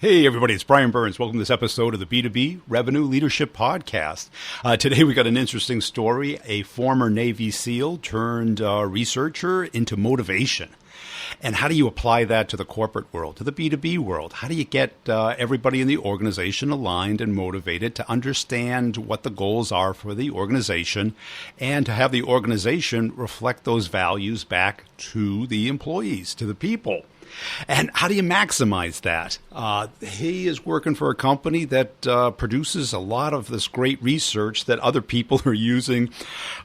Hey, everybody, it's Brian Burns. Welcome to this episode of the B2B Revenue Leadership Podcast. Today, we got an interesting story. A former Navy SEAL turned researcher into motivation. And how do you apply that to the corporate world, to the B2B world? How do you get everybody in the organization aligned and motivated to understand what the goals are for the organization and to have the organization reflect those values back to the employees, to the people? And how do you maximize that? He is working for a company that produces a lot of this great research that other people are using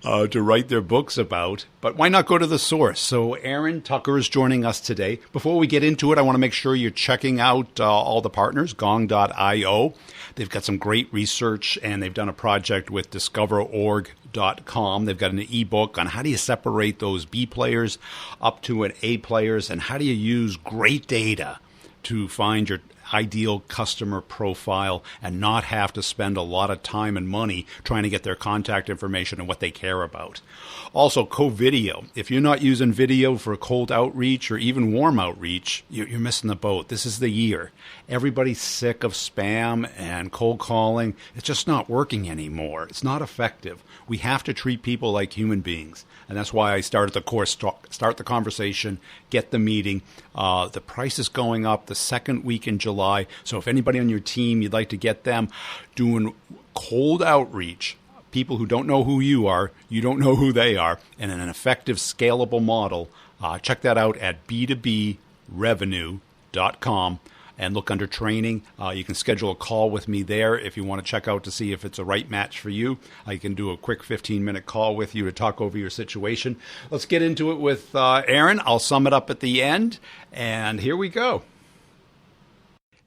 to write their books about. But why not go to the source? So Aaron Tucker is joining us today. Before we get into it, I want to make sure you're checking out all the partners, gong.io. They've got some great research, and they've done a project with discoverorg.com. They've got an ebook on how do you separate those B players up to an A players, and how do you use great data to find your ideal customer profile and not have to spend a lot of time and money trying to get their contact information and what they care about. Also, co-video. If you're not using video for cold outreach or even warm outreach, you're missing the boat. This is the year. Everybody's sick of spam and cold calling. It's just not working anymore. It's not effective. We have to treat people like human beings. And that's why I started the course, start the conversation, get the meeting. The price is going up the second week in July. So if anybody on your team, you'd like to get them doing cold outreach, people who don't know who you are, you don't know who they are, and in an effective, scalable model, check that out at b2brevenue.com. And look under training. You can schedule a call with me there if you want to check out to see if it's a right match for you. I can do a quick 15-minute call with you to talk over your situation. Let's get into it with Aaron. I'll sum it up at the end. And here we go.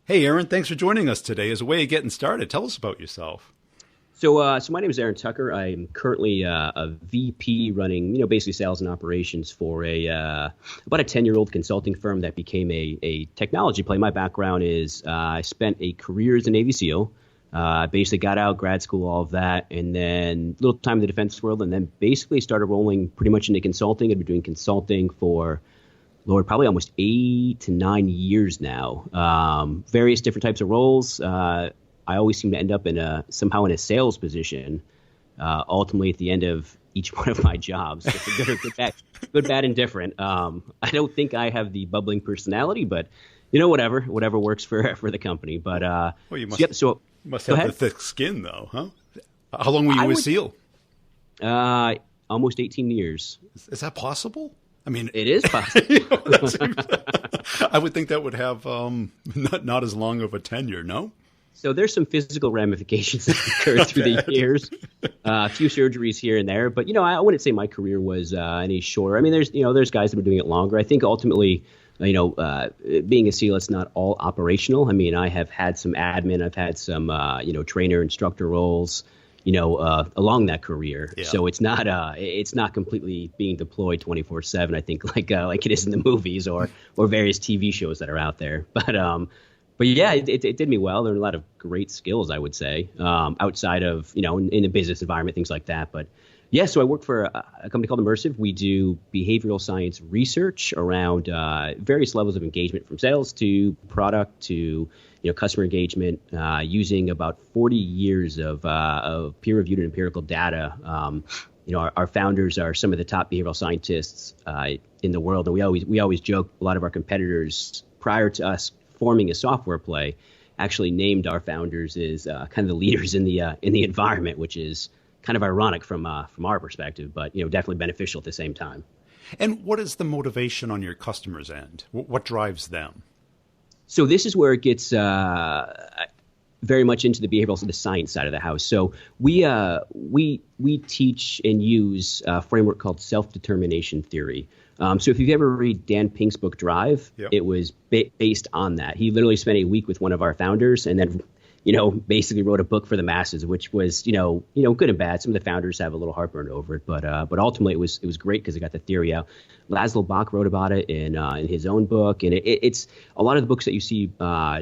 Hey, Aaron, thanks for joining us today. As a way of getting started, tell us about yourself. So my name is Aaron Tucker. I'm currently a VP running, basically sales and operations for about a 10-year-old consulting firm that became a technology play. My background is I spent a career as a Navy SEAL. Basically got out, grad school, all of that, and then a little time in the defense world, and then basically started rolling pretty much into consulting. I've been doing consulting for, probably almost 8 to 9 years now. Various different types of roles. I always seem to end up somehow in a sales position, ultimately at the end of each one of my jobs. Good, bad, and different. I don't think I have the bubbling personality, but whatever works for the company. But well, you must have the thick skin, though, huh? How long were you a SEAL? Almost 18 years. Is that possible? I mean, it is possible. I would think that would have not as long of a tenure, no? So there's some physical ramifications that occurred through the years, a few surgeries here and there. But, I wouldn't say my career was any shorter. I mean, there's guys that have been doing it longer. I think ultimately, being a SEAL, it's not all operational. I mean, I have had some admin. I've had some, trainer, instructor roles, along that career. Yeah. So it's not completely being deployed 24/7. I think like it is in the movies or various TV shows that are out there. But yeah, it did me well. There were a lot of great skills, I would say, outside of, in the business environment, things like that. But yeah, so I work for a company called Immersive. We do behavioral science research around various levels of engagement, from sales to product to, customer engagement, using about 40 years of peer-reviewed and empirical data. Our founders are some of the top behavioral scientists in the world. And we always joke, a lot of our competitors prior to us forming a software play actually named our founders as kind of the leaders in the environment, which is kind of ironic from our perspective, but definitely beneficial at the same time. And what is the motivation on your customers' end? What drives them? So this is where it gets very much into the behavioral, the science side of the house. So we teach and use a framework called self-determination theory. So if you've ever read Dan Pink's book Drive, yep. It was based on that. He literally spent a week with one of our founders and then, basically wrote a book for the masses, which was, good and bad. Some of the founders have a little heartburn over it, but ultimately it was great because it got the theory out. Laszlo Bock wrote about it in his own book, and it's a lot of the books that you see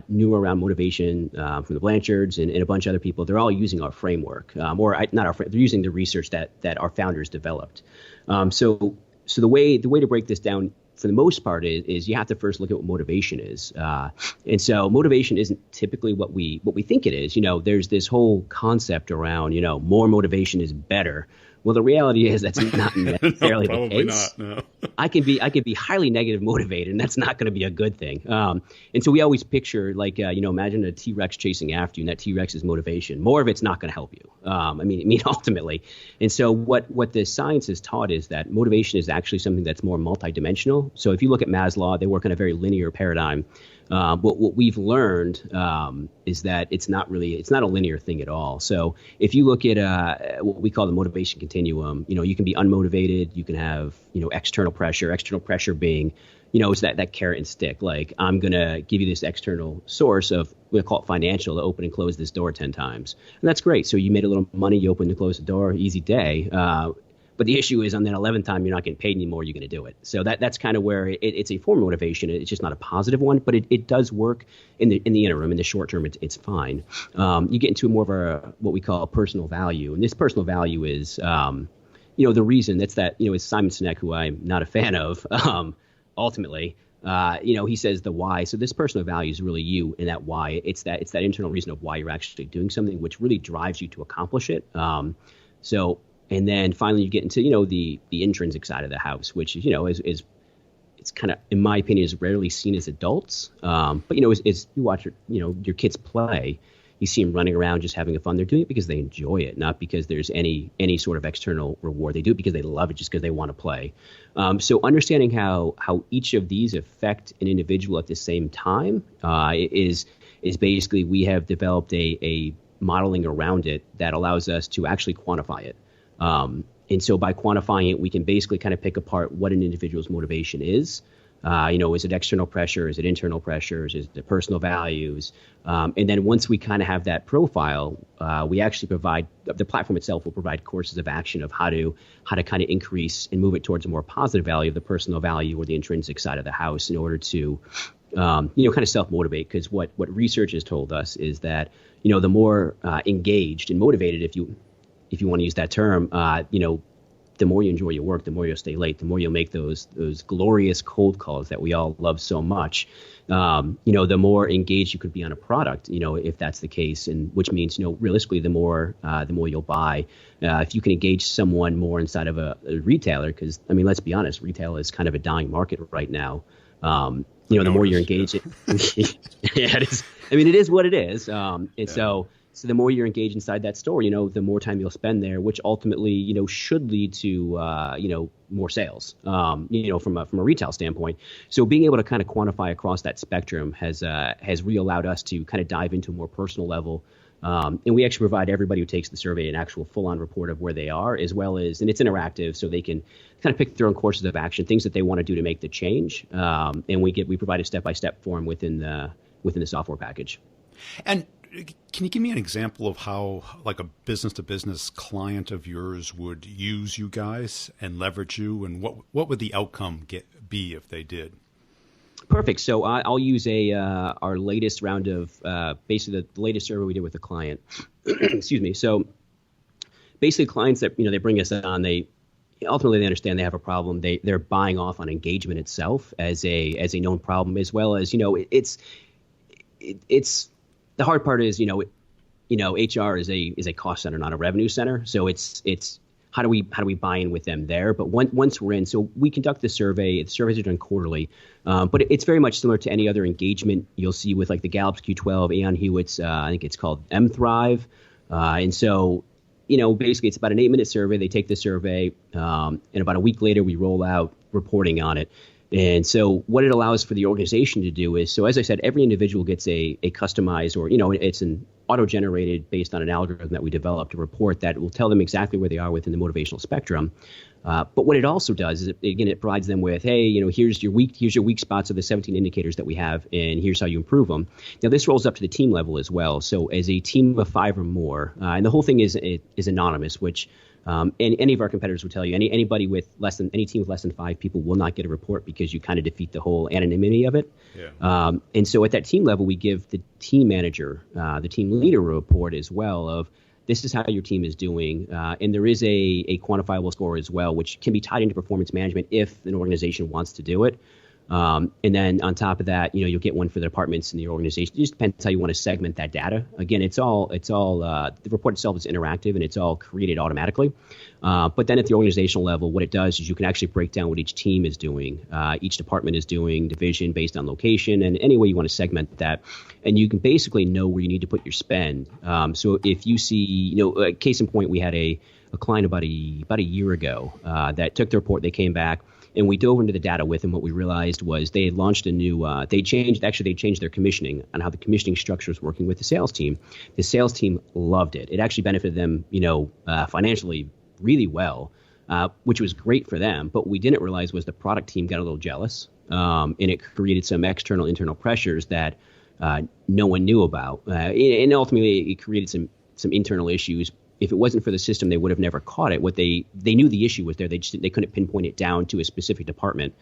new around motivation from the Blanchards and a bunch of other people. They're all using our framework, they're using the research that our founders developed. So the way to break this down for the most part is you have to first look at what motivation is. And so motivation isn't typically what we think it is. There's this whole concept around, more motivation is better. Well, the reality is that's not necessarily the case. Probably not, no. I can be highly negative motivated, and that's not going to be a good thing. And so we always picture imagine a T-Rex chasing after you, and that T-Rex is motivation. More of it's not going to help you. Ultimately. And so what the science has taught is that motivation is actually something that's more multidimensional. So if you look at Maslow, they work on a very linear paradigm. What we've learned is that it's not a linear thing at all. So if you look at what we call the motivation continuum, you can be unmotivated, you can have, external pressure being, it's that carrot and stick. Like, I'm going to give you this external source of, we'll call it financial, to open and close this door 10 times. And that's great. So you made a little money, you open and close the door, easy day. But the issue is on that 11th time, you're not getting paid anymore, you're going to do it. So that's kind of where it's a form of motivation. It's just not a positive one, but it does work in the interim. In the short term, it's fine. You get into more of what we call personal value. And this personal value is, the reason is Simon Sinek, who I'm not a fan of, ultimately. He says the why. So this personal value is really you and that why. It's that internal reason of why you're actually doing something, which really drives you to accomplish it. And then finally you get into, the intrinsic side of the house, which is it's kind of, in my opinion, is rarely seen as adults. But as you watch your kids play, you see them running around just having fun. They're doing it because they enjoy it, not because there's any sort of external reward. They do it because they love it, just because they want to play. So understanding how each of these affect an individual at the same time is basically, we have developed a modeling around it that allows us to actually quantify it. And so by quantifying it, we can basically kind of pick apart what an individual's motivation is. Is it external pressure? Is it internal pressures? Is it personal values? And then once we kind of have that profile, we actually provide, the platform itself will provide courses of action of how to kind of increase and move it towards a more positive value of the personal value or the intrinsic side of the house, in order to, kind of self-motivate. Because what research has told us is that, the more engaged and motivated, if you want to use that term, the more you enjoy your work, the more you'll stay late, the more you'll make those glorious cold calls that we all love so much. The more engaged you could be on a product, if that's the case, and which means, realistically, the more you'll buy. If you can engage someone more inside of a retailer, because, let's be honest, retail is kind of a dying market right now. The more you're engaged, yeah, it is. It is what it is. So the more you're engaged inside that store, the more time you'll spend there, which ultimately, should lead to, more sales, from a retail standpoint. So being able to kind of quantify across that spectrum has really allowed us to kind of dive into a more personal level. And we actually provide everybody who takes the survey an actual full-on report of where they are, as well as, and it's interactive, so they can kind of pick their own courses of action, things that they want to do to make the change. And we provide a step-by-step form within the software package. And can you give me an example of how, like, a business-to-business client of yours would use you guys and leverage you, and what would the outcome be if they did? Perfect. So I'll use our latest round of basically the latest survey we did with a client. Excuse me. So basically, clients that they bring us on, they ultimately understand they have a problem. They're buying off on engagement itself as a known problem, as well as it's. The hard part is, HR is a cost center, not a revenue center. So it's how do we buy in with them there? But once we're in, so we conduct the survey. The surveys are done quarterly, but it's very much similar to any other engagement you'll see with, like, the Gallup's Q12, Aon Hewitt's, I think it's called mThrive. And so, basically it's about an 8-minute survey. They take the survey, and about a week later we roll out reporting on it. And so what it allows for the organization to do is, so as I said, every individual gets a customized, or, it's an auto-generated, based on an algorithm that we developed, a report that will tell them exactly where they are within the motivational spectrum. But what it also does is, it provides them with, hey, here's your weak spots of the 17 indicators that we have, and here's how you improve them. Now, this rolls up to the team level as well. So as a team of 5 or more, and the whole thing is anonymous, which and any of our competitors will tell you, any team with less than 5 people will not get a report, because you kind of defeat the whole anonymity of it. Yeah. And so at that team level, we give the team manager, the team leader, a report as well of, this is how your team is doing. And there is a quantifiable score as well, which can be tied into performance management if an organization wants to do it. And then on top of that, you'll get one for the departments in the organization. It just depends how you want to segment that data. Again, it's all the report itself is interactive and it's all created automatically. But then at the organizational level, what it does is you can actually break down what each team is doing, each department is doing, division based on location, and any way you want to segment that. And you can basically know where you need to put your spend. So if you see, case in point, we had a client about a year ago that took the report, they came back. And we dove into the data with them. What we realized was they had launched a new, they changed their commissioning on how the commissioning structure is working with the sales team. The sales team loved it. It actually benefited them, financially really well, which was great for them. But what we didn't realize was the product team got a little jealous, and it created some internal pressures that no one knew about. And ultimately, it created some internal issues. If it wasn't for the system, they would have never caught it. What they knew the issue was there. They couldn't pinpoint it down to a specific department.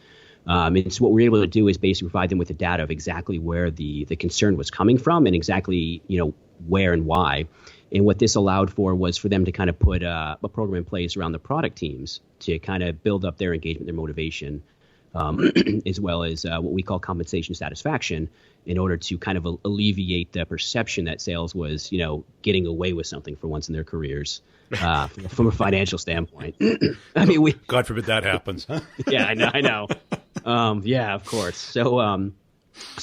And so what we're able to do is basically provide them with the data of exactly where the concern was coming from and exactly, where and why. And what this allowed for was for them to kind of put a program in place around the product teams to kind of build up their engagement, their motivation, as well as what we call compensation satisfaction, in order to kind of alleviate the perception that sales was, getting away with something for once in their careers from a financial standpoint. I mean, God forbid that happens. Yeah, I know. Yeah, of course. So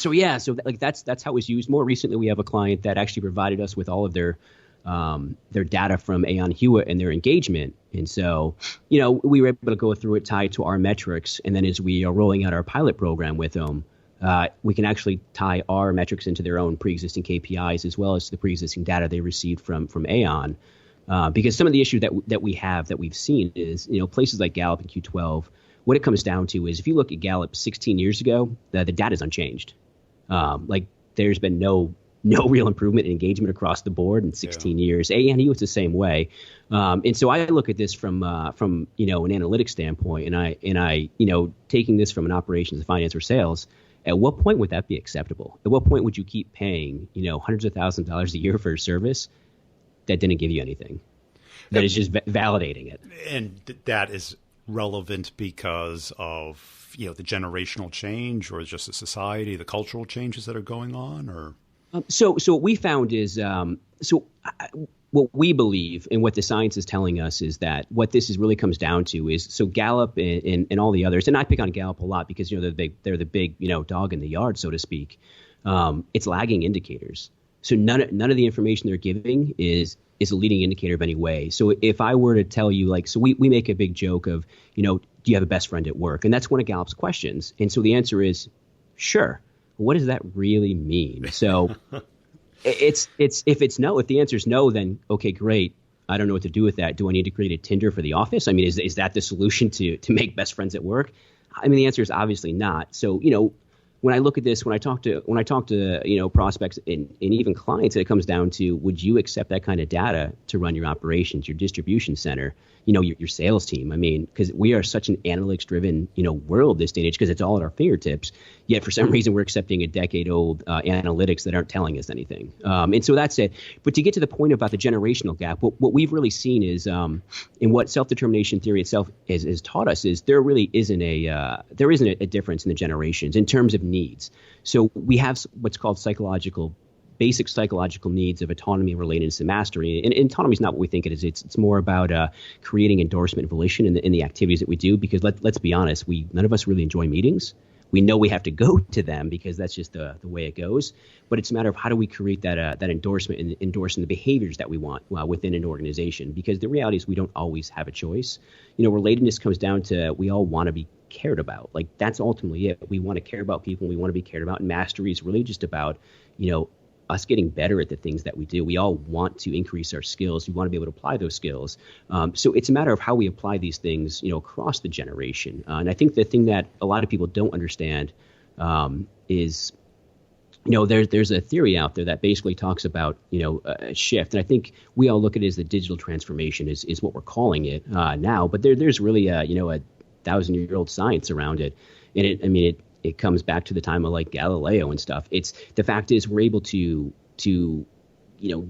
that's how it was used. More recently, we have a client that actually provided us with all of their data from Aon Hewitt and their engagement. And so, we were able to go through it tied to our metrics. And then as we are rolling out our pilot program with them, we can actually tie our metrics into their own pre-existing KPIs as well as the pre-existing data they received from Aon. Because some of the issue that we've seen is, places like Gallup and Q12, what it comes down to is if you look at Gallup 16 years ago, the data is unchanged. There's been no real improvement in engagement across the board in 16 years. A&E was the same way. And so I look at this from an analytics standpoint, and I taking this from an operations and finance or sales, at what point would that be acceptable? At what point would you keep paying, hundreds of thousands of dollars a year for a service that didn't give you anything? That is just validating it. And that is relevant because of, the generational change, or just the society, the cultural changes that are going on, or? So what we found is, what we believe and what the science is telling us is that what this really comes down to is, so Gallup and all the others, and I pick on Gallup a lot because, they're the big, dog in the yard, so to speak. It's lagging indicators. So none of the information they're giving is a leading indicator of any way. So if I were to tell you, we make a big joke of, do you have a best friend at work? And that's one of Gallup's questions. And so the answer is, sure. What does that really mean? So if the answer is no, then okay, great. I don't know what to do with that. Do I need to create a Tinder for the office? I mean, is that the solution to make best friends at work? I mean, the answer is obviously not. So, when I look at this, when I talk to prospects and even clients, it comes down to, would you accept that kind of data to run your operations, your distribution center, your sales team? I mean, because we are such an analytics-driven, world this day and age, because it's all at our fingertips. Yet for some reason, we're accepting a decade-old analytics that aren't telling us anything. And so that's it. But to get to the point about the generational gap, what we've really seen is, and what self-determination theory itself has taught us is there really isn't a difference in the generations in terms of needs. So we have what's called basic psychological needs of autonomy, relatedness, and mastery. And autonomy is not what we think it is. It's more about creating endorsement and volition in the activities that we do. Because let's be honest, none of us really enjoy meetings. We know we have to go to them because that's just the way it goes. But it's a matter of how do we create that endorsement and endorsing the behaviors that we want within an organization. Because the reality is we don't always have a choice. Relatedness comes down to we all want to be cared about. That's ultimately it. We want to care about people. And we want to be cared about. And mastery is really just about, us getting better at the things that we do. We all want to increase our skills. We want to be able to apply those skills. So it's a matter of how we apply these things, across the generation. And I think the thing that a lot of people don't understand is, there's a theory out there that basically talks about, a shift. And I think we all look at it as the digital transformation is what we're calling it now. But there's really a 1,000-year-old science around it. And it comes back to the time of Galileo and stuff. It's the fact is we're able to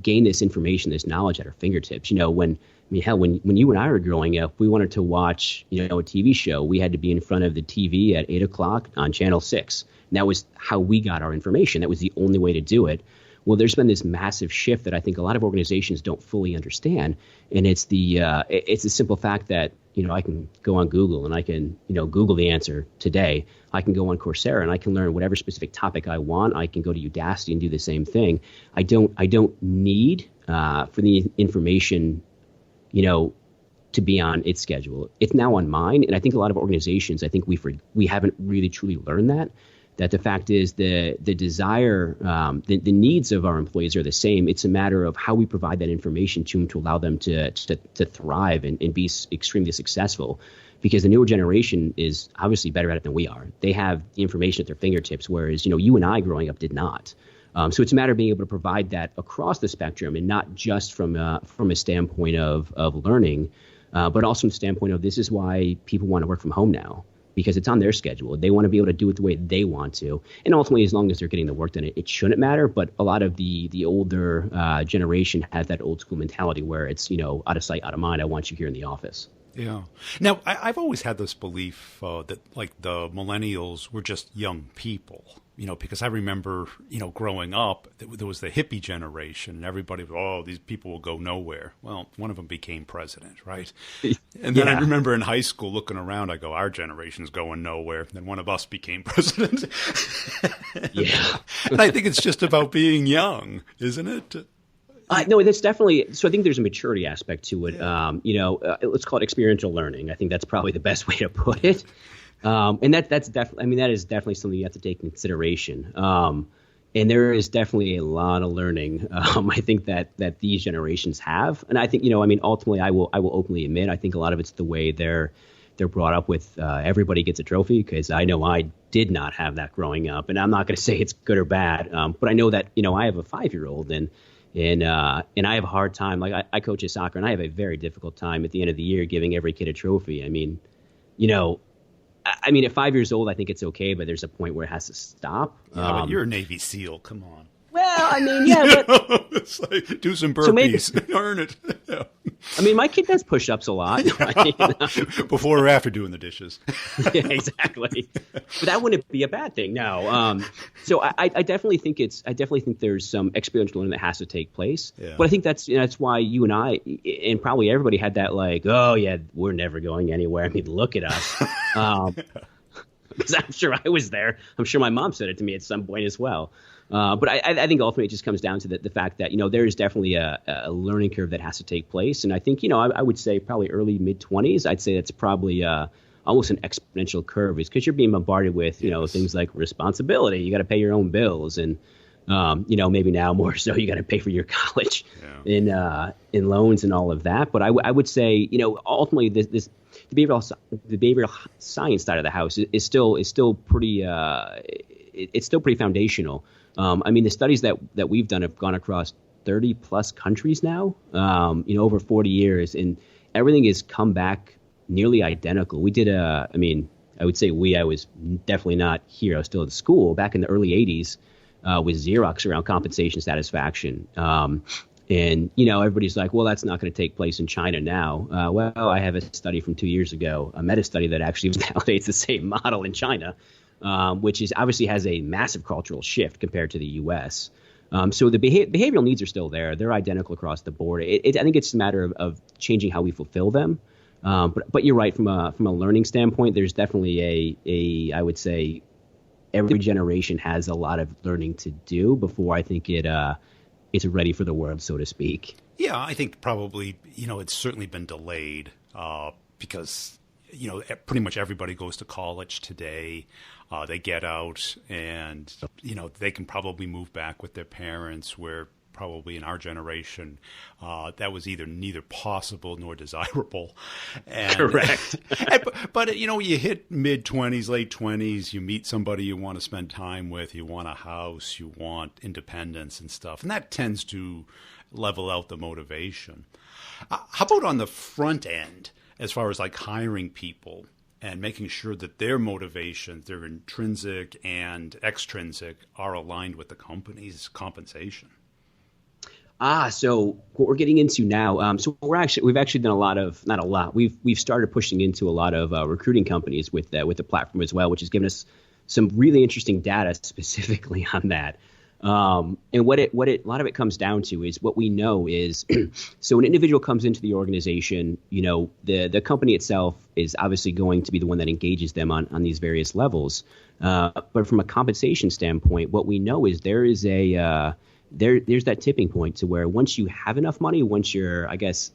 gain this information, this knowledge at our fingertips. When you and I were growing up, we wanted to watch, a TV show. We had to be in front of the TV at 8 o'clock on Channel 6. And that was how we got our information. That was the only way to do it. Well, there's been this massive shift that I think a lot of organizations don't fully understand. And it's the simple fact that, I can go on Google and I can, Google the answer today. I can go on Coursera and I can learn whatever specific topic I want. I can go to Udacity and do the same thing. I don't need for the information, to be on its schedule. It's now on mine. And I think a lot of organizations, I think we haven't really truly learned that the fact is the desire, the needs of our employees are the same. It's a matter of how we provide that information to them to allow them to thrive and be extremely successful. Because the newer generation is obviously better at it than we are. They have the information at their fingertips, whereas, you and I growing up did not. So it's a matter of being able to provide that across the spectrum and not just from a standpoint of learning, but also from the standpoint of this is why people want to work from home now. Because it's on their schedule. They want to be able to do it the way they want to. And ultimately, as long as they're getting the work done, it shouldn't matter. But a lot of the older generation has that old school mentality where it's, out of sight, out of mind. I want you here in the office. Yeah. Now, I've always had this belief that like the millennials were just young people, because I remember, growing up, there was the hippie generation and everybody was, these people will go nowhere. Well, one of them became president, right? And then I remember in high school looking around, I go, our generation's going nowhere. Then one of us became president. Yeah. And I think it's just about being young, isn't it? No, that's definitely. So I think there's a maturity aspect to it. Yeah. Let's call it experiential learning. I think that's probably the best way to put it. And that's definitely. That is definitely something you have to take into consideration. And there is definitely a lot of learning. I think that these generations have, and I think ultimately, I will openly admit, I think a lot of it's the way they're brought up with. Everybody gets a trophy, because I know I did not have that growing up, and I'm not going to say it's good or bad, but I know that I have a 5-year-old and I have a hard time. Like I coach soccer, and I have a very difficult time at the end of the year giving every kid a trophy. At 5 years old, I think it's okay, but there's a point where it has to stop. Yeah, but you're a Navy SEAL. Come on. Well, yeah, but it's like, do some burpees, earn it. Yeah. My kid does push-ups a lot. Before or after doing the dishes. Yeah, exactly. But that wouldn't be a bad thing. No. So I definitely think there's some experiential learning that has to take place. Yeah. But I think that's why you and I and probably everybody had that we're never going anywhere. Look at us. Because I'm sure I was there. I'm sure my mom said it to me at some point as well. But I think ultimately it just comes down to the fact that, there is definitely a learning curve that has to take place. And I think, I would say probably early mid-20s, I'd say that's probably almost an exponential curve, is because you're being bombarded with, things like responsibility. You got to pay your own bills. And, maybe now more so you got to pay for your college in loans and all of that. But I would say, ultimately the behavioral science side of the house is still pretty it's still pretty foundational. The studies that we've done have gone across 30 plus countries now, over 40 years, and everything has come back nearly identical. We did I would say I was definitely not here. I was still at school back in the early 80s with Xerox around compensation satisfaction. And, everybody's like, well, that's not going to take place in China now. Well, I have a study from 2 years ago, a meta study that actually validates the same model in China, which is obviously has a massive cultural shift compared to the U.S. So the behavioral needs are still there. They're identical across the board. I think it's a matter of changing how we fulfill them. But you're right, from a learning standpoint, there's definitely I would say every generation has a lot of learning to do before I think it's ready for the world, so to speak. Yeah, I think probably, it's certainly been delayed because, pretty much everybody goes to college today. They get out and, they can probably move back with their parents, where probably in our generation, that was neither possible nor desirable. And, correct. but you hit mid-20s, late 20s, you meet somebody you want to spend time with, you want a house, you want independence and stuff. And that tends to level out the motivation. How about on the front end, as far as like hiring people and making sure that their motivations, their intrinsic and extrinsic, are aligned with the company's compensation? So what we're getting into now, so we've actually done a lot of, not a lot, we've started pushing into a lot of recruiting companies with the platform as well, which has given us some really interesting data specifically on that. And what a lot of it comes down to is what we know is, so an individual comes into the organization, the company itself is obviously going to be the one that engages them on these various levels. But from a compensation standpoint, what we know is there is there's that tipping point to where once you have enough money, once you're, I guess,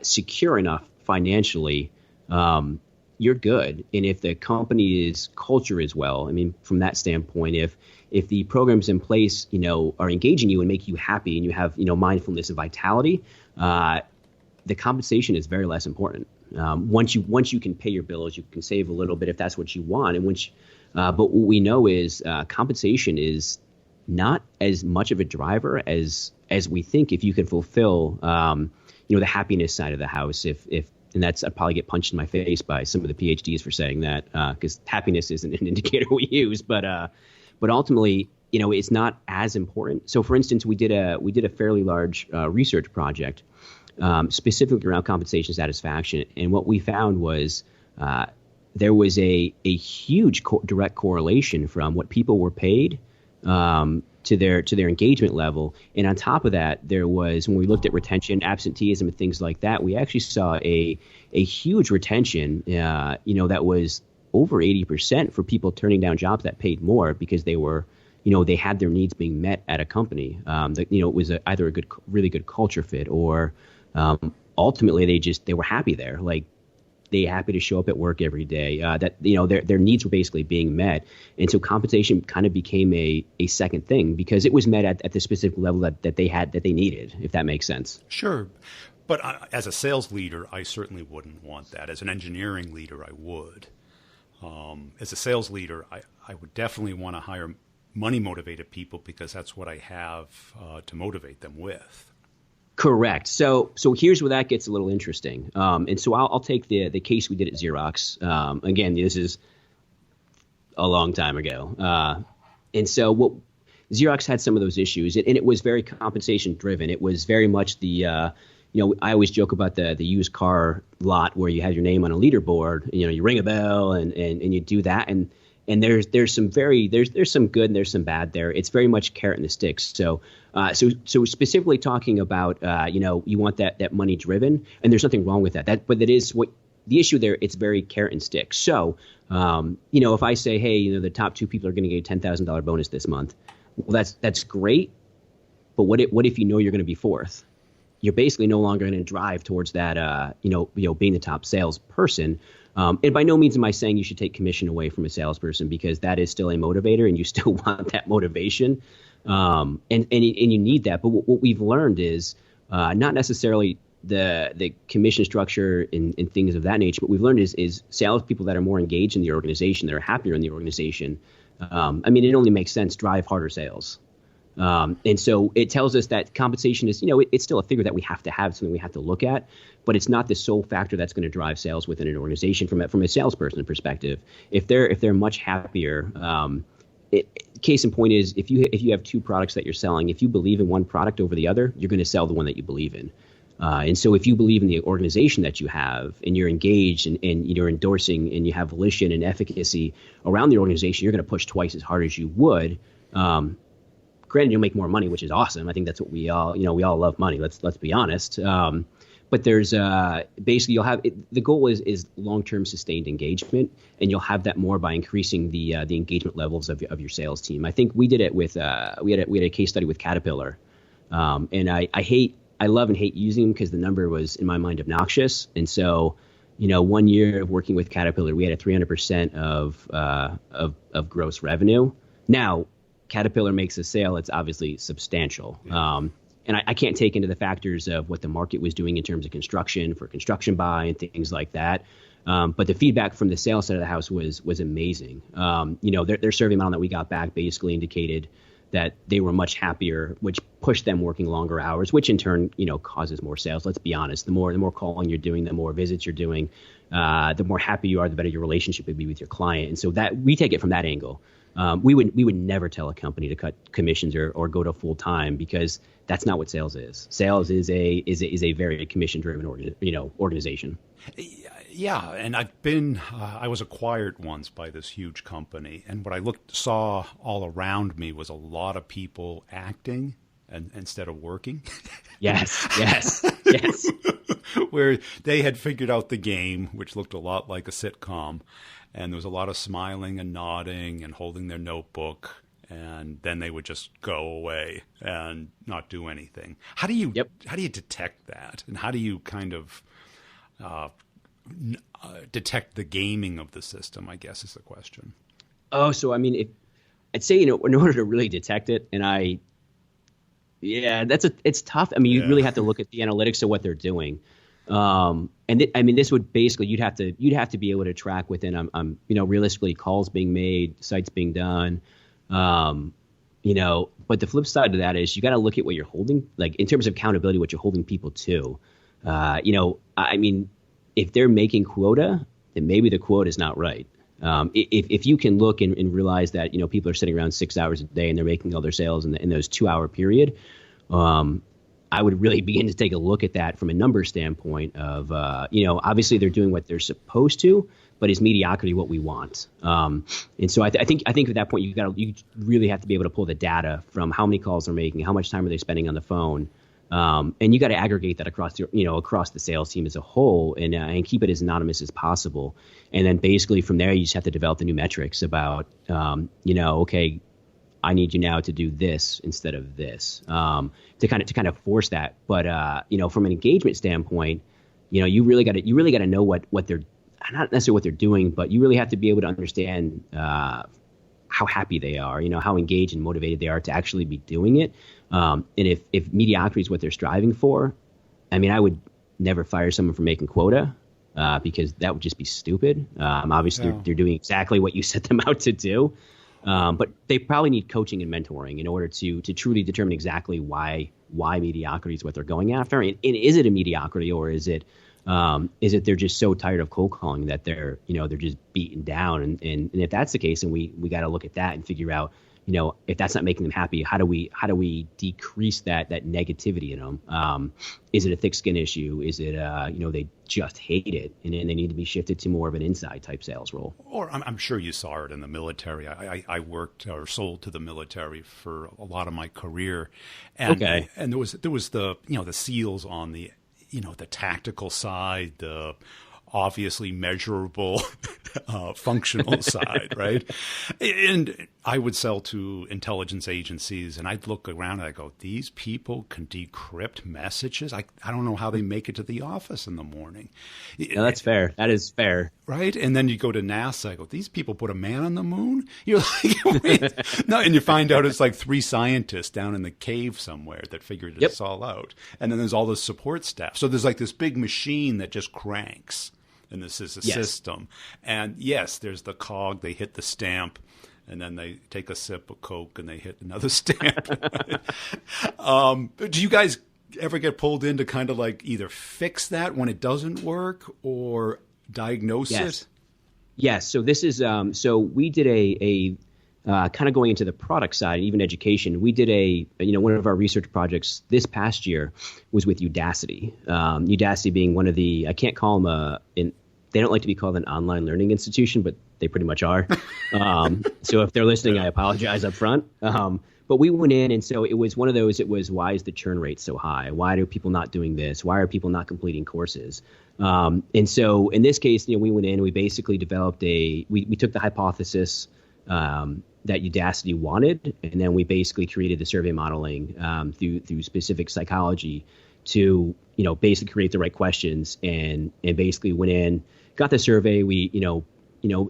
secure enough financially, you're good. And if the company's culture is well, I mean, from that standpoint, if the programs in place, are engaging you and make you happy and you have, mindfulness and vitality, the compensation is very less important. Once you can pay your bills, you can save a little bit if that's what you want. And but what we know is compensation is not as much of a driver as we think. If you can fulfill, the happiness side of the house, and I'd probably get punched in my face by some of the PhDs for saying that, because happiness isn't an indicator we use, but ultimately, it's not as important. So, for instance, we did a fairly large research project specifically around compensation satisfaction, and what we found was there was a huge direct correlation from what people were paid to their engagement level. And on top of that, there was, when we looked at retention, absenteeism, and things like that, we actually saw a huge retention, that was over 80% for people turning down jobs that paid more because they were, they had their needs being met at a company. It was either a really good culture fit, or ultimately they were happy there. Like, they happy to show up at work every day, that their needs were basically being met. And so compensation kind of became a second thing because it was met at the specific level that they needed, if that makes sense. Sure. But as a sales leader, I certainly wouldn't want that. As an engineering leader, I would. As a sales leader, I would definitely want to hire money-motivated people because that's what I have to motivate them with. Correct. So here's where that gets a little interesting. And so I'll take the case we did at Xerox. Again, this is a long time ago. And so what Xerox had some of those issues, and it was very compensation driven. It was very much the I always joke about the used car lot where you have your name on a leaderboard. You ring a bell and you do that. And there's some there's some good and there's some bad there. It's very much carrot and the sticks. So specifically talking about you want that money driven, and there's nothing wrong with that. But that is what the issue there. It's very carrot and stick. So if I say, hey, the top two people are going to get a $10,000 bonus this month, well, that's great. But what if you're going to be fourth? You're basically no longer going to drive towards that being the top salesperson. And by no means am I saying you should take commission away from a salesperson, because that is still a motivator and you still want that motivation. And you need that. But what we've learned is not necessarily the commission structure and things of that nature. What we've learned is salespeople that are more engaged in the organization, that are happier in the organization. It only makes sense, drive harder sales. And so it tells us that compensation is, it's still a figure that we have to have, something we have to look at, but it's not the sole factor that's going to drive sales within an organization from a salesperson perspective. If they're much happier, case in point is if you have two products that you're selling, if you believe in one product over the other, you're going to sell the one that you believe in. And so if you believe in the organization that you have and you're engaged and you're endorsing and you have volition and efficacy around the organization, you're going to push twice as hard as you would. Granted, you'll make more money, which is awesome. I think that's what we all love money. Let's be honest. But there's basically you'll have the goal is long-term sustained engagement, and you'll have that more by increasing the engagement levels of your sales team. I think we did it with we had a case study with Caterpillar, and I love and hate using them because the number was in my mind obnoxious. And so 1 year of working with Caterpillar, we had a 300% of gross revenue. Now, Caterpillar makes a sale, it's obviously substantial. And I can't take into the factors of what the market was doing in terms of construction for construction buy and things like that. But the feedback from the sales side of the house was amazing. Their survey model that we got back basically indicated that they were much happier, which pushed them working longer hours, which in turn, causes more sales. Let's be honest. The more calling you're doing, the more visits you're doing, the more happy you are, the better your relationship would be with your client. And so that we take it from that angle. we would never tell a company to cut commissions or go to full time, because that's not what sales is. Sales is a very commission driven organization. Yeah, and I was acquired once by this huge company, and what I saw all around me was a lot of people acting instead of working. Yes. Where they had figured out the game, which looked a lot like a sitcom, and there was a lot of smiling and nodding and holding their notebook, and then they would just go away and not do anything. How do you detect that, and how do you kind of detect the gaming of the system, I guess is the question. Oh, so I mean, I'd say, in order to really detect it, it's tough. I mean, you really have to look at the analytics of what they're doing. This would basically, you'd have to be able to track within, realistically, calls being made, sites being done, but the flip side of that is you got to look at what you're holding, like in terms of accountability, what you're holding people to. If they're making quota, then maybe the quota is not right. If you can look and realize that, people are sitting around 6 hours a day and they're making all their sales in those 2 hour period, I would really begin to take a look at that from a number standpoint of, obviously they're doing what they're supposed to, but is mediocrity what we want? And so I think at that point you really have to be able to pull the data from how many calls they're making, how much time are they spending on the phone. And you got to aggregate that across the sales team as a whole, and keep it as anonymous as possible. And then basically from there, you just have to develop the new metrics about, okay, I need you now to do this instead of this, to kind of force that. But from an engagement standpoint, you really got to know what they're, not necessarily what they're doing, but you really have to be able to understand how happy they are, how engaged and motivated they are to actually be doing it. And if mediocrity is what they're striving for, I would never fire someone for making quota, because that would just be stupid. Obviously, they're doing exactly what you set them out to do. But they probably need coaching and mentoring in order to truly determine exactly why mediocrity is what they're going after. And is it a mediocrity, or is it they're just so tired of cold calling that they're just beaten down? And if that's the case, then we got to look at that and figure out, if that's not making them happy, how do we decrease that negativity in them? Is it a thick skin issue? Is it they just hate it and they need to be shifted to more of an inside type sales role? Or I'm sure you saw it in the military. I worked or sold to the military for a lot of my career, and there was the the SEALs on the the tactical side, the obviously measurable functional side, right? And I would sell to intelligence agencies, and I'd look around and I go, these people can decrypt messages. I don't know how they make it to the office in the morning. No, that's fair. That is fair. Right? And then you go to NASA, I go, these people put a man on the moon? You're like, wait. No, and you find out it's like 3 scientists down in the cave somewhere that figured this all out. And then there's all the support staff. So there's like this big machine that just cranks. And this is a system. And yes, there's the cog, they hit the stamp, and then they take a sip of Coke and they hit another stamp. Do you guys ever get pulled in to kind of like either fix that when it doesn't work or diagnose it? Yes. So this is so we did a kind of going into the product side, even education. We did one of our research projects this past year was with Udacity. Udacity being one of the, I can't call them they don't like to be called an online learning institution, but they pretty much are. So if they're listening, I apologize up front. But we went in, and so it was one of those, why is the churn rate so high? Why are people not doing this? Why are people not completing courses? And so in this case, we went in and we basically developed we took the hypothesis that Udacity wanted, and then we basically created the survey modeling through specific psychology to basically create the right questions, and basically went in, got the survey, we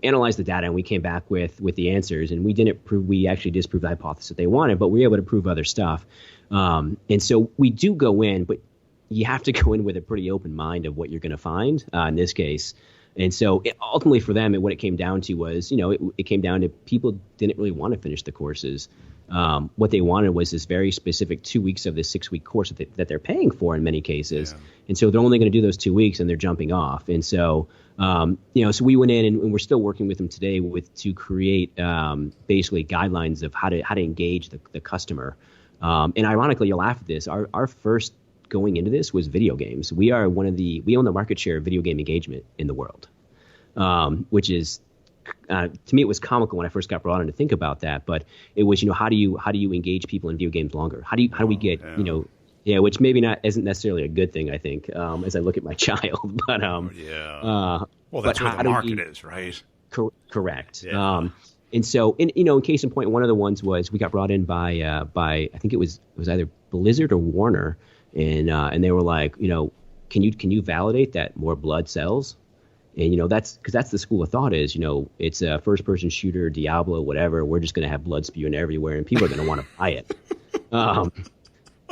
analyzed the data, and we came back with the answers, and we actually disproved the hypothesis that they wanted, but we were able to prove other stuff. And so we do go in, but you have to go in with a pretty open mind of what you're going to find in this case. And so ultimately for them, what it came down to was, it came down to people didn't really want to finish the courses. What they wanted was this very specific 2 weeks of this 6-week course that they're paying for in many cases. Yeah. And so they're only going to do those 2 weeks and they're jumping off. And so, so we went in and we're still working with them today to create basically guidelines of how to engage the customer. And ironically, you'll laugh at this. Our first going into this was video games. We own the market share of video game engagement in the world, which is, to me, it was comical when I first got brought in to think about that. But it was, how do you engage people in video games longer? How do we get, which maybe isn't necessarily a good thing, I think, as I look at my child. But well, that's where the market is, right? Correct. Yeah. And so, in case in point, one of the ones was we got brought in by I think it was either Blizzard or Warner, and they were like, can you validate that more blood sells? And that's because that's the school of thought is, it's a first person shooter, Diablo, whatever. We're just going to have blood spewing everywhere, and people are going to want to buy it.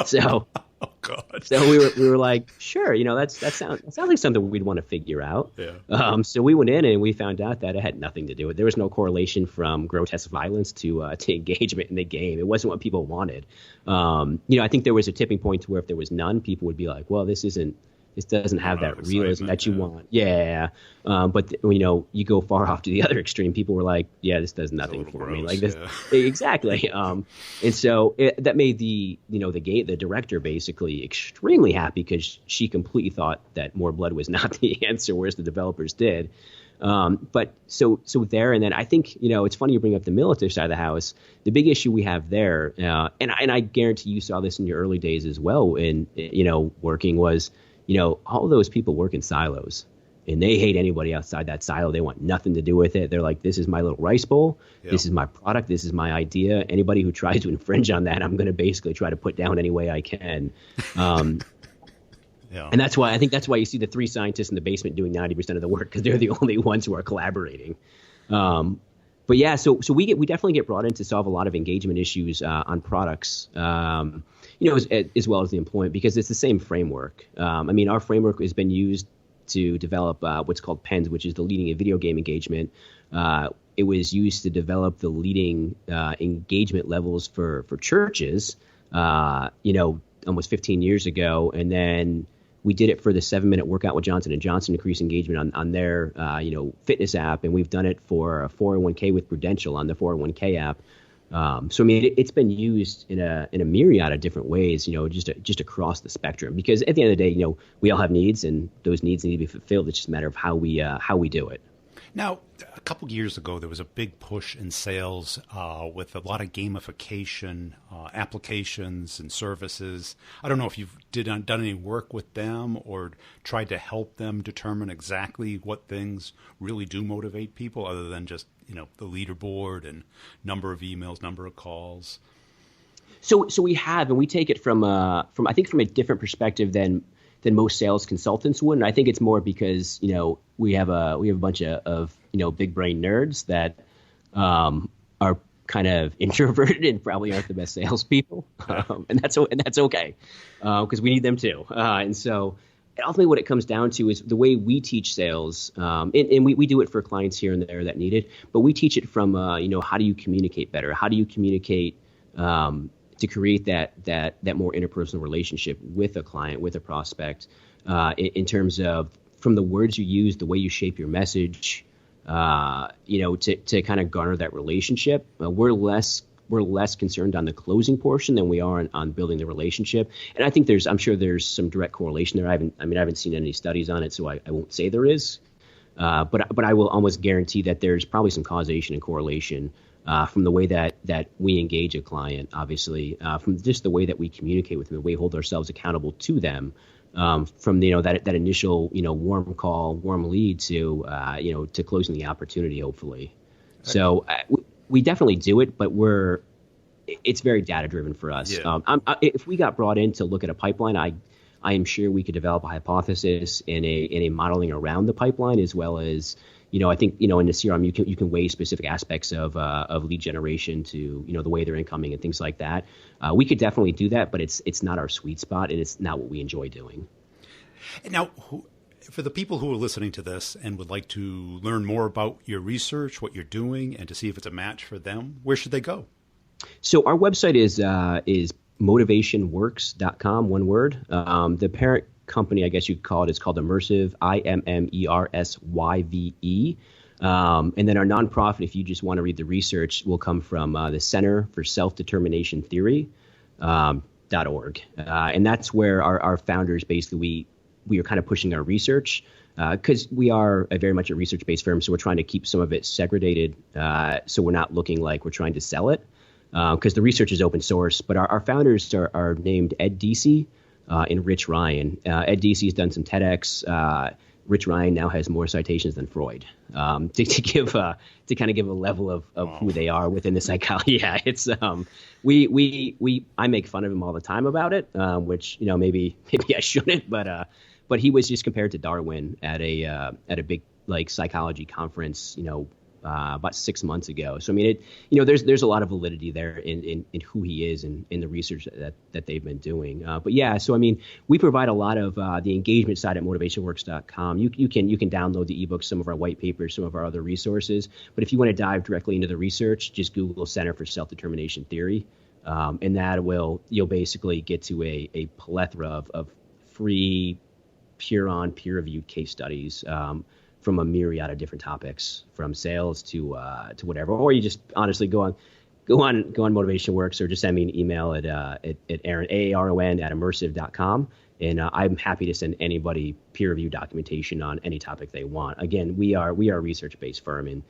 So. Oh God. So we were like, sure, that sounds like something we'd want to figure out. Yeah. So we went in and we found out that it had nothing to do with it. There was no correlation from grotesque violence to engagement in the game. It wasn't what people wanted. I think there was a tipping point to where if there was none, people would be like, well, this doesn't have that realism that you want. Yeah. But you go far off to the other extreme. People were like, yeah, this does nothing for me. Like this. Yeah. Exactly. And so that made the director basically extremely happy because she completely thought that more blood was not the answer, whereas the developers did. But so there, and then I think, it's funny you bring up the military side of the house. The big issue we have there, and I guarantee you saw this in your early days as well in, working was, all those people work in silos and they hate anybody outside that silo. They want nothing to do with it. They're like, this is my little rice bowl. Yep. This is my product. This is my idea. Anybody who tries to infringe on that, I'm going to basically try to put down any way I can. Yeah. And that's why you see the 3 scientists in the basement doing 90% of the work, because they're the only ones who are collaborating. But yeah, so we definitely get brought in to solve a lot of engagement issues on products, as well as the employment, because it's the same framework. Our framework has been used to develop what's called PENS, which is the leading in video game engagement. It was used to develop the leading engagement levels for churches, almost 15 years ago, and then we did it for the 7-minute workout with Johnson & Johnson, increase engagement on their, fitness app. And we've done it for a 401k with Prudential on the 401k app. It's been used in a myriad of different ways, just across the spectrum, because at the end of the day, we all have needs and those needs need to be fulfilled. It's just a matter of how we do it. Now, a couple of years ago, there was a big push in sales with a lot of gamification applications and services. I don't know if you've done any work with them or tried to help them determine exactly what things really do motivate people, other than just the leaderboard and number of emails, number of calls. So we have, and we take it from a different perspective than most sales consultants would. And I think it's more because, we have a bunch of big brain nerds that are kind of introverted and probably aren't the best salespeople. And that's okay, because we need them too. And so ultimately what it comes down to is the way we teach sales, and we do it for clients here and there that need it, but we teach it from, how do you communicate better? How do you communicate to create that more interpersonal relationship with a client, with a prospect, in terms of from the words you use, the way you shape your message, to kind of garner that relationship. We're less concerned on the closing portion than we are on building the relationship. And I think I'm sure there's some direct correlation there. I haven't seen any studies on it, so I won't say there is. But I will almost guarantee that there's probably some causation and correlation from the way that we engage a client, obviously, from just the way that we communicate with them, the way we hold ourselves accountable to them, from that initial warm call, warm lead to to closing the opportunity, hopefully. So we definitely do it, but it's very data driven for us. Yeah. If we got brought in to look at a pipeline, I am sure we could develop a hypothesis and a modeling around the pipeline, as well as I think in the CRM you can weigh specific aspects of lead generation to the way they're incoming and things like that. We could definitely do that, but it's not our sweet spot and it's not what we enjoy doing. Now, for the people who are listening to this and would like to learn more about your research, what you're doing, and to see if it's a match for them, where should they go? So our website is motivationworks.com, one word. The parent company, I guess you could call it, is called Immersive, IMMERSYVE. And then our nonprofit, if you just want to read the research, will come from the Center for Self-Determination Theory, .org. And that's where our founders, basically, we are kind of pushing our research because we are very much a research-based firm. So we're trying to keep some of it segregated so we're not looking like we're trying to sell it because the research is open source. But our founders are named Ed Deasy and Rich Ryan. Ed Deasy has done some TEDx. Rich Ryan now has more citations than Freud. To kind of give a level of who they are within the psychology. Yeah, it's I make fun of him all the time about it, which maybe I shouldn't, but he was just compared to Darwin at a big like psychology conference, about 6 months ago. So I mean, there's a lot of validity there in who he is and in the research that they've been doing. But yeah, so I mean, we provide a lot of the engagement side at motivationworks.com. You can download the ebooks, some of our white papers, some of our other resources. But if you want to dive directly into the research, just Google Center for Self-Determination Theory, and you'll basically get to a plethora of free, peer-reviewed case studies. From a myriad of different topics, from sales to whatever, or you just honestly go on Motivation Works, or just send me an email at Aaron, AARON @immersive.com, and I'm happy to send anybody peer review documentation on any topic they want. Again, we are a research based firm, and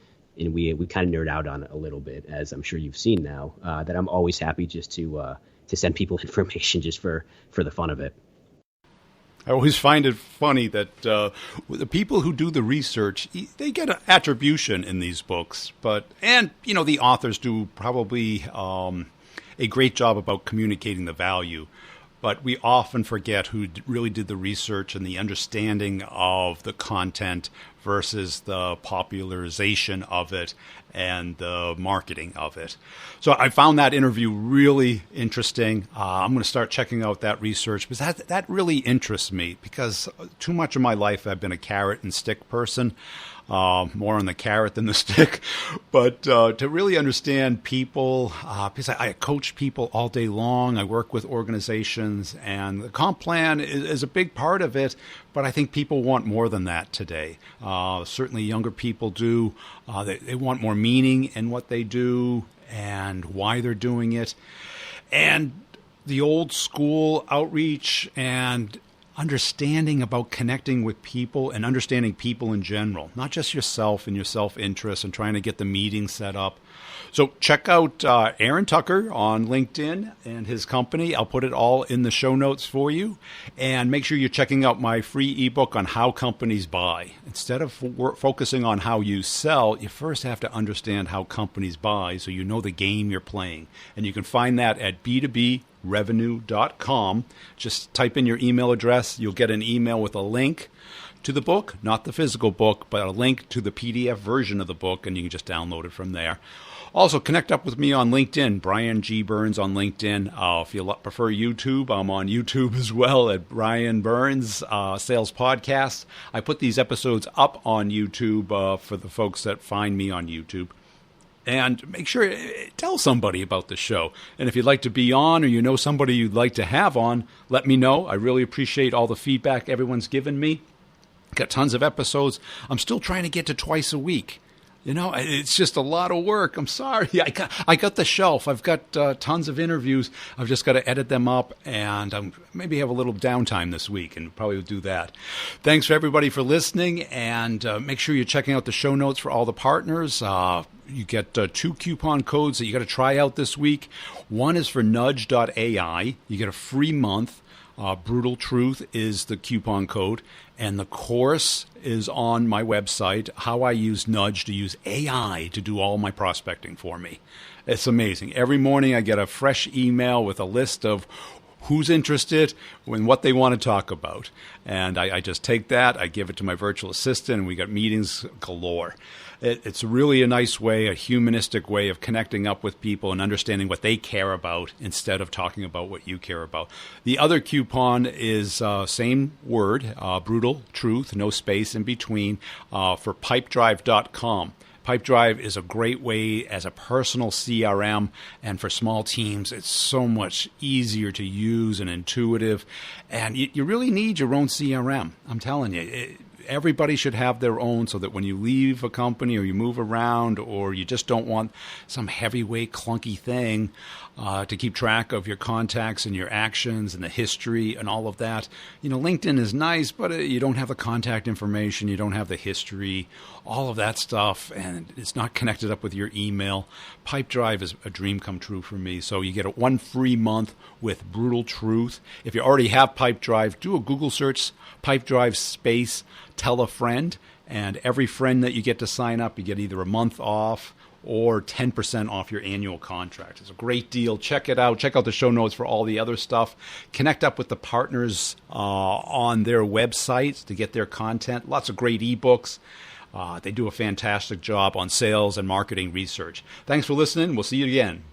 we kind of nerd out on it a little bit, as I'm sure you've seen now. That I'm always happy just to send people information just for the fun of it. I always find it funny that the people who do the research, they get an attribution in these books, and the authors do probably a great job about communicating the value, but we often forget who really did the research and the understanding of the content versus the popularization of it and the marketing of it. So I found that interview really interesting. I'm going to start checking out that research because that really interests me, because too much of my life I've been a carrot and stick person. More on the carrot than the stick, but to really understand people, because I coach people all day long. I work with organizations, and the comp plan is a big part of it, but I think people want more than that today. Certainly younger people do. They want more meaning in what they do and why they're doing it. And the old school outreach and understanding about connecting with people and understanding people in general, not just yourself and your self-interest and trying to get the meeting set up. So check out Aaron Tucker on LinkedIn and his company. I'll put it all in the show notes for you. And make sure you're checking out my free ebook on how companies buy. Instead of focusing on how you sell, you first have to understand how companies buy so you know the game you're playing. And you can find that at b2brevenue.com. Just type in your email address. You'll get an email with a link to the book, not the physical book, but a link to the PDF version of the book, and you can just download it from there. Also, connect up with me on LinkedIn, Brian G. Burns on LinkedIn. If you prefer YouTube, I'm on YouTube as well at Brian Burns Sales Podcast. I put these episodes up on YouTube for the folks that find me on YouTube. And make sure tell somebody about the show. And if you'd like to be on, or you know somebody you'd like to have on, let me know. I really appreciate all the feedback everyone's given me. Got tons of episodes. I'm still trying to get to twice a week. It's just a lot of work. I'm sorry. I got the shelf. I've got tons of interviews. I've just got to edit them up, and maybe have a little downtime this week, and probably do that. Thanks for everybody for listening, and make sure you're checking out the show notes for all the partners. You get 2 coupon codes that you got to try out this week. One is for nudge.ai. You get a free month. Brutal Truth is the coupon code, and the course is on my website, how I use Nudge to use AI to do all my prospecting for me. It's amazing. Every morning I get a fresh email with a list of who's interested and what they want to talk about. And I just take that, I give it to my virtual assistant, and we got meetings galore. It's really a nice way, a humanistic way of connecting up with people and understanding what they care about instead of talking about what you care about. The other coupon is same word, Brutal Truth, no space in between, for pipedrive.com. Pipedrive is a great way as a personal CRM, and for small teams, it's so much easier to use and intuitive. And you really need your own CRM. I'm telling you. Everybody should have their own, so that when you leave a company or you move around or you just don't want some heavyweight clunky thing to keep track of your contacts and your actions and the history and all of that. LinkedIn is nice, but you don't have the contact information, you don't have the history, all of that stuff, and it's not connected up with your email. Pipedrive is a dream come true for me. So you get one free month with Brutal Truth. If you already have Pipedrive, do a Google search, Pipedrive space tell a friend, and every friend that you get to sign up, you get either a month off or 10% off your annual contract. It's a great deal. Check it out. Check out the show notes for all the other stuff. Connect up with the partners on their websites to get their content. Lots of great ebooks. They do a fantastic job on sales and marketing research. Thanks for listening. We'll see you again.